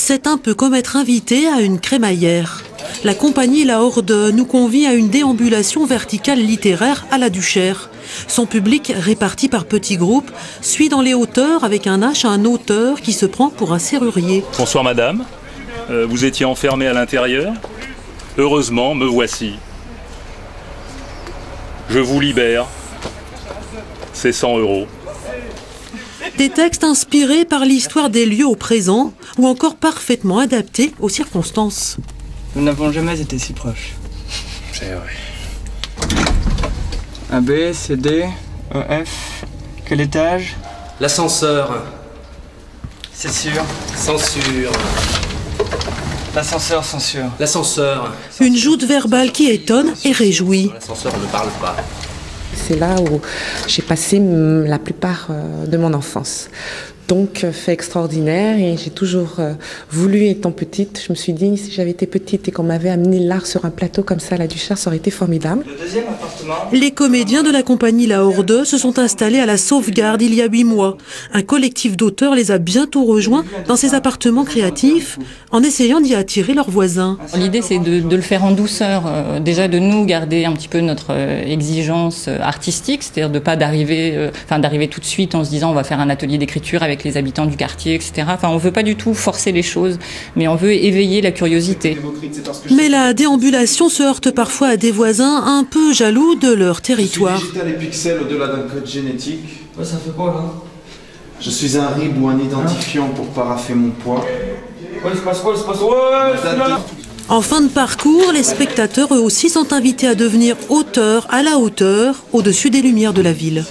C'est un peu comme être invité à une crémaillère. La compagnie La Horde nous convie à une déambulation verticale littéraire à la Duchère. Son public, réparti par petits groupes, suit dans les hauteurs avec un H un auteur qui se prend pour un serrurier. Bonsoir madame, vous étiez enfermée à l'intérieur. Heureusement, me voici. Je vous libère. C'est 100 €. Des textes inspirés par l'histoire des lieux au présent ou encore parfaitement adaptés aux circonstances. Nous n'avons jamais été si proches. C'est vrai. A, B, C, D, E, F. Quel étage? L'ascenseur. C'est sûr. Censure. L'ascenseur, censure. L'ascenseur. Une joute verbale qui étonne et réjouit. L'ascenseur ne parle pas. C'est là où j'ai passé la plupart de mon enfance. Donc, fait extraordinaire, et j'ai toujours voulu, étant petite, je me suis dit, si j'avais été petite et qu'on m'avait amené l'art sur un plateau comme ça à la Duchère, ça aurait été formidable. Le deuxième appartement. Les comédiens de la compagnie La Horde se sont installés à la Sauvegarde il y a 8 mois. Un collectif d'auteurs les a bientôt rejoints dans ces appartements créatifs en essayant d'y attirer leurs voisins. L'idée, c'est de le faire en douceur. Déjà, de nous garder un petit peu notre exigence artistique, c'est-à-dire de pas d'arriver tout de suite en se disant on va faire un atelier d'écriture avec les habitants du quartier, etc. Enfin, on veut pas du tout forcer les choses, mais on veut éveiller la curiosité. Mais la déambulation se heurte parfois à des voisins un peu jaloux de leur territoire. Je suis digital et pixels au-delà d'un code génétique. Ouais, ça fait quoi là? Je suis un RIB ou un identifiant pour paraffer mon poids. Ouais, il se passe quoi? Il se passe ouais, En fin de parcours, les spectateurs eux aussi sont invités à devenir auteurs à la hauteur, au-dessus des lumières de la ville.